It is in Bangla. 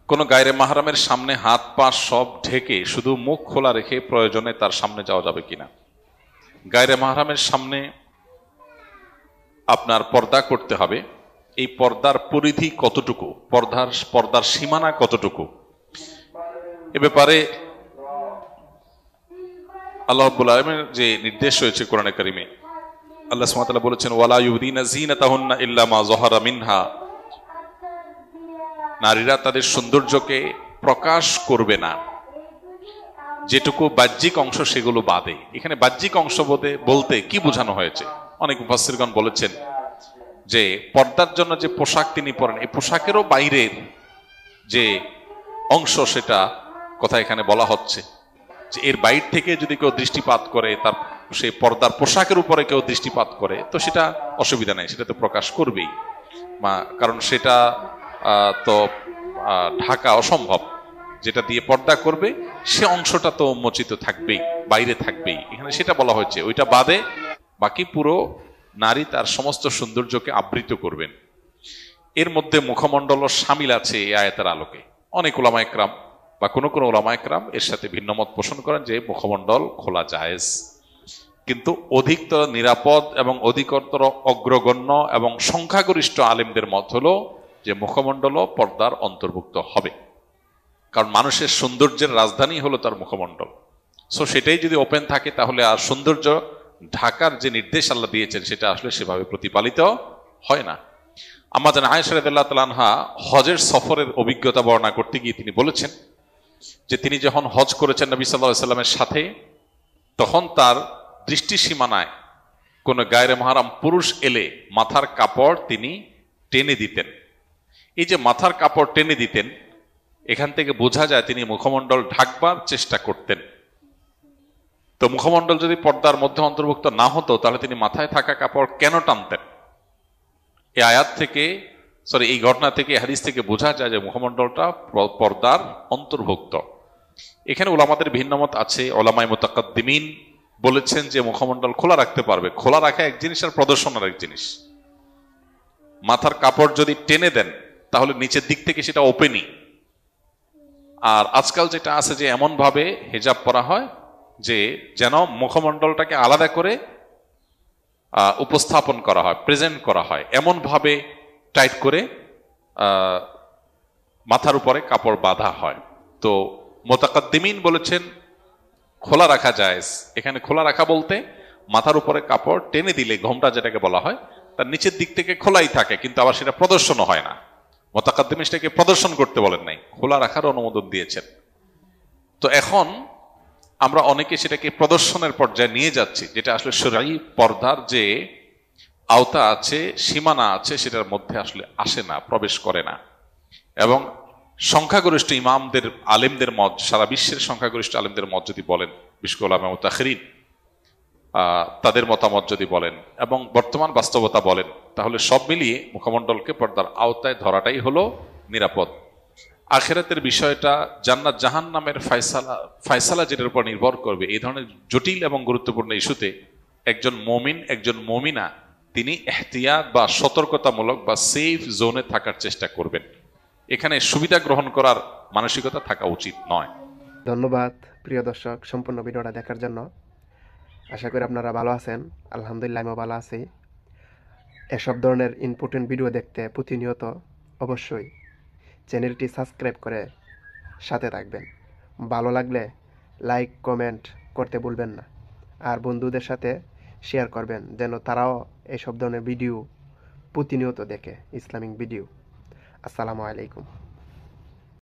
কোনো গায়রে মাহরামের সামনে হাত পা সব ঢেকে শুধু মুখ খোলা রেখে প্রয়োজনে তার সামনে যাওয়া যাবে কিনা? গায়রে মাহরামের সামনে আপনার পর্দা করতে হবে। এই পর্দার পরিধি কতটুকু, পর্দার সীমানা কতটুকু, এ ব্যাপারে আল্লাহ রাব্বুল আলামিনের যে নির্দেশ রয়েছে কোরআনে কারিমে, আল্লাহ সুবহানাহু ওয়া তাআলা বলেছেন, ওয়ালা ইউদিনা যিনাতাহুন্না ইল্লা মা যাহারা মিনহা, নারীরা তাদের সৌন্দর্যকে প্রকাশ করবে না যেটুকু বাহ্যিক অংশ সেগুলো বাদে। এখানে বাহ্যিক অংশ বলতে কি বোঝানো হয়েছে? অনেক মুফাসসিরগণ বলেছেন যে পর্দার জন্য যে পোশাক তিনি পরেন, এই পোশাকেরও বাইরের যে অংশ সেটা কথা এখানে বলা হচ্ছে, যে এর বাইর থেকে যদি কেউ দৃষ্টিপাত করে, তার সেই পর্দার পোশাকের উপরে কেউ দৃষ্টিপাত করে, তো সেটা অসুবিধা নাই, সেটা তো প্রকাশ করবেই, কারণ সেটা তো ঢাকা অসম্ভব। যেটা দিয়ে পর্দা করবে সে অংশটা তো উন্মোচিত থাকবেই, বাইরে থাকবেই। এখানে সেটা বলা হয়েছে, ওইটা বাদে বাকি পুরো নারী তার সমস্ত সৌন্দর্যকে আবৃত করবেন। এর মধ্যে মুখমণ্ডলও শামিল আছে এই আয়াতের আলোকে। অনেক উলামা ইকরাম বা কোনো উলামা ইকরাম এর সাথে ভিন্নমত পোষণ করেন যে মুখমণ্ডল খোলা জায়েজ, কিন্তু অধিকতর নিরাপদ এবং অধিকতর অগ্রগণ্য এবং সংখ্যাগরিষ্ঠ আলেমদের মত হলো যে মুখমণ্ডলও পর্দার অন্তর্ভুক্ত হবে, কারণ মানুষের সৌন্দর্যের রাজধানী হলো তার মুখমণ্ডল। সো সেটাই যদি ওপেন থাকে তাহলে আর সৌন্দর্য ঢাকার যে নির্দেশ আল্লাহ দিয়েছেন সেটা আসলে সেভাবে প্রতিপালিত হয় না। আম্মাজান আয়েশা রাদিয়াল্লাহু তাআলা আনহা হজের সফরের অভিজ্ঞতা বর্ণনা করতে গিয়ে তিনি বলেছেন যে তিনি যখন হজ করেছেন নবী সাল্লাল্লাহু আলাইহি সাল্লামের সাথে, তখন তার দৃষ্টি সীমানায় কোনো গায়রে মাহরাম পুরুষ এলে মাথার কাপড় তিনি টেনে দিতেন। এই যে মাথার কাপড় টেনে দিতেন, এখান থেকে বোঝা যায় তিনি মুখমণ্ডল ঢাকবার চেষ্টা করতেন। তো মুখমণ্ডল যদি পর্দার মধ্যে অন্তর্ভুক্ত না হতো তাহলে তিনি মাথায় থাকা কাপড় কেন টানতেন? এই আয়াত থেকে, এই ঘটনা থেকে, হাদিস থেকে বোঝা যায় যে মুখমণ্ডলটা পর্দার অন্তর্ভুক্ত। এখানে উলামাদের ভিন্নমত আছে। উলামায়ে মুতাকাদ্দিমিন বলেছেন যে মুখমণ্ডল খোলা রাখতে পারবে। খোলা রাখা এক জিনিস আর প্রদর্শন আর এক জিনিস। মাথার কাপড় যদি টেনে দেন তাহলে নিচের দিক থেকে সেটা ওপেনই। আর আজকাল যেটা আছে যে এমন ভাবে হিজাব পরা হয় যে যেন মুখমণ্ডলটাকে আলাদা করে উপস্থাপন করা হয়, প্রেজেন্ট করা হয়, এমন ভাবে টাইট করে মাথার উপরে কাপড় বাঁধা হয়। তো মুতাকাদ্দিমিন বলেছেন খোলা রাখা জায়েজ। এখানে খোলা রাখা বলতে মাথার উপরে কাপড় টেনে দিলে, ঘোমটা যেটাকে বলা হয়, তার নিচের দিক থেকে খোলাই থাকে, কিন্তু আবার সেটা প্রদর্শনও হয় না। মুতাকাদ্দিমিন সেটাকে প্রদর্শন করতে বলেন নাই, খোলা রাখার অনুমোদন দিয়েছেন। তো এখন আমরা অনেকে সেটাকে প্রদর্শনের পর্যায়ে নিয়ে যাচ্ছি, যেটা আসলে শরঈ পর্দার যে আওতা আছে, সীমানা আছে, সেটার মধ্যে আসলে আসে না, প্রবেশ করে না। এবং সংখ্যাগরিষ্ঠ ইমামদের, আলেমদের মত, সারা বিশ্বের সংখ্যাগরিষ্ঠ আলেমদের মত যদি বলেন, বিশেষ করে উলামা মুতাখিরিন তাদের মতামত যদি বলেন এবং বর্তমান বাস্তবতা বলেন, তাহলে সব মিলিয়ে মুখমণ্ডলকে পর্দার আওতায় ধরাটাই হলো নিরাপদ। আখিরাতের বিষয়টা, জান্নাত জাহান্নামের ফায়সালা যেটার উপর নির্ভর করবে, এই ধরনের জটিল এবং গুরুত্বপূর্ণ ইস্যুতে একজন মুমিন, একজন মুমিনা তিনি ইহতিয়াত বা সতর্কতামূলক বা সেফ জোনে থাকার চেষ্টা করবেন। এখানে সুবিধা গ্রহণ করার মানসিকতা থাকা উচিত নয়। ধন্যবাদ প্রিয় দর্শক সম্পূর্ণ ভিডিওটা দেখার জন্য। আশা করি আপনারা ভালো আছেন। আলহামদুলিল্লাহ আমিও ভালো আছি। এসব ধরনের ইম্পর্টেন্ট ভিডিও দেখতে প্রতিনিয়ত অবশ্যই চ্যানেলটি সাবস্ক্রাইব করে সাথে থাকবেন। ভালো লাগলে লাইক কমেন্ট করতে ভুলবেন না, আর বন্ধুদের সাথে শেয়ার করবেন যেন তারাও এসব ধরনের ভিডিও প্রতিনিয়ত দেখে, ইসলামিক ভিডিও। আসসালামু আলাইকুম।